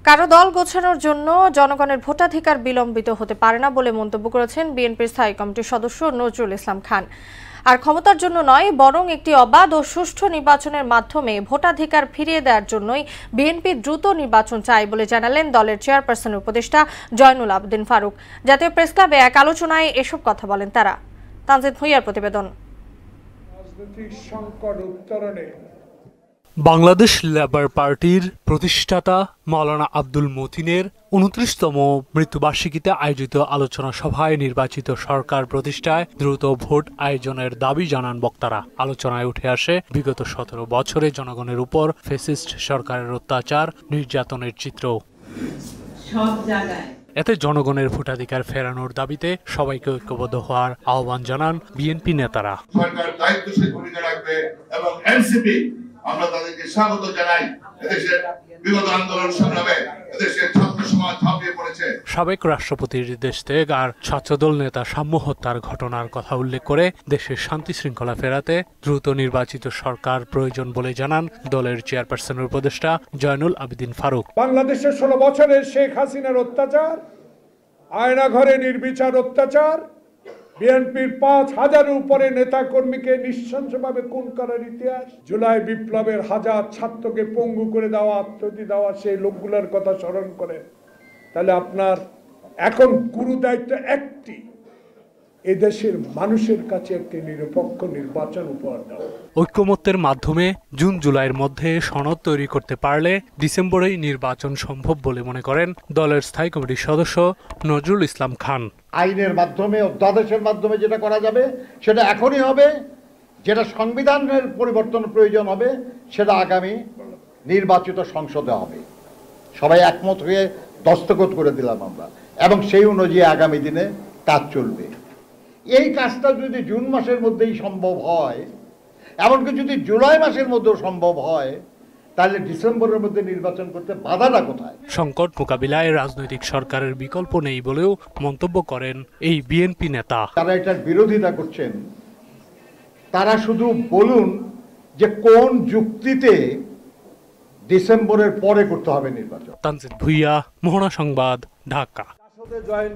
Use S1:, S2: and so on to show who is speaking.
S1: কারো দল গোছানোর জন্য জনগণের ভোটাধিকার বিলম্বিত হতে পারে না বলে মন্তব্য করেছেন বিএনপির স্থায়ী কমিটির সদস্য নজরুল ইসলাম খান। আর ক্ষমতার জন্য নয়, বরং একটি অবাধ ও সুষ্ঠু নির্বাচনের মাধ্যমে ভোটাধিকার ফিরিয়ে দেওয়ার জন্যই বিএনপি দ্রুত নির্বাচন চায় বলে জানালেন দলের চেয়ারপারসনের উপদেষ্টা জয়নুল আবেদিন ফারুক। জাতীয় প্রেস ক্লাবে এক আলোচনায় এসব কথা বলেন তারা। তানজিদ ভুঁইয়ার প্রতিবেদন।
S2: রাজনৈতিক সংকট উত্তরণে
S3: বাংলাদেশ লেবার পার্টির প্রতিষ্ঠাতা মাওলানা আব্দুল মতিনের ২৯তম মৃত্যুবার্ষিকীতে আয়োজিত আলোচনা সভায় নির্বাচিত সরকার প্রতিষ্ঠায় দ্রুত ভোট আয়োজনের দাবি জানান বক্তারা। আলোচনায় উঠে আসে বিগত ১৭ বছরে জনগণের উপর ফ্যাসিস্ট সরকারের অত্যাচার, নির্যাতনের চিত্র। এতে জনগণের ভোটাধিকার ফেরানোর দাবিতে সবাইকে ঐক্যবদ্ধ হওয়ার আহ্বান জানান বিএনপি নেতারা।
S4: সরকার দায়িত্বশীল ভূমিকা রাখবে এবং এনসিপি আমরা তাদেরকে স্বাগত জানাই। এদেশের বিগত আন্দোলন সংগ্রামে এদেশের ছাত্র সমাজ ঝাঁপিয়ে পড়েছে।
S3: সাবেক রাষ্ট্রপতির দেশ ত্যাগ আর ছাত্রদল নেতা সাম্য হত্যার ঘটনার কথা উল্লেখ করে দেশের শান্তি শৃঙ্খলা ফেরাতে দ্রুত নির্বাচিত সরকার প্রয়োজন বলে জানান দলের চেয়ারপারসনের উপদেষ্টা জয়নুল আবেদিন ফারুক।
S2: বাংলাদেশের ১৬ বছরের শেখ হাসিনার অত্যাচার, আয়নাঘরে নির্বিচার অত্যাচার, বিএনপির ৫,০০০-এর উপরে নেতা কর্মীকে নৃশংসভাবে খুন করার ইতিহাস, জুলাই বিপ্লবের হাজার ছাত্রকে পঙ্গু করে দেওয়া, আত্মহত্যা দেওয়া সেই লোকগুলোর কথা স্মরণ করে তাহলে আপনার এখন গুরু দায়িত্ব একটি, এদেশের মানুষের কাছে একটি নিরপেক্ষ নির্বাচন উপহার দেওয়া।
S3: ঐক্যমত্যের মাধ্যমে জুন জুলাইয়ের মধ্যে সনদ তৈরি করতে পারলে ডিসেম্বরেই নির্বাচন সম্ভব বলে মনে করেন দলের স্থায়ী কমিটির সদস্য নজরুল ইসলাম খান।
S5: আইনের মাধ্যমে, অধ্যাদেশের মাধ্যমে যেটা করা যাবে সেটা এখনই হবে, যেটা সংবিধানের পরিবর্তন প্রয়োজন হবে সেটা আগামী নির্বাচিত সংসদে হবে। সবাই একমত হয়ে দস্তখত করে দিলাম আমরা, এবং সেই অনুযায়ী আগামী দিনে কাজ চলবে। এই কাজটা যদি জুন মাসের মধ্যেই সম্ভব হয়, এমনকি যদি জুলাই মাসের মধ্যেও সম্ভব হয়, তাহলে ডিসেম্বরের মধ্যে নির্বাচন করতে বাধাটা কোথায়?
S3: সংকট মোকাবিলায় রাজনৈতিক সরকারের বিকল্প নেই বলেও মন্তব্য করেন এই বিএনপি নেতা।
S5: যারা এটার বিরোধিতা করছেন তারা শুধু বলুন যে কোন যুক্তিতে ডিসেম্বরের পরে করতে হবে নির্বাচন।
S3: তানজিদ ভুঁইয়া, মোহনা সংবাদ, ঢাকা।
S2: জয়েন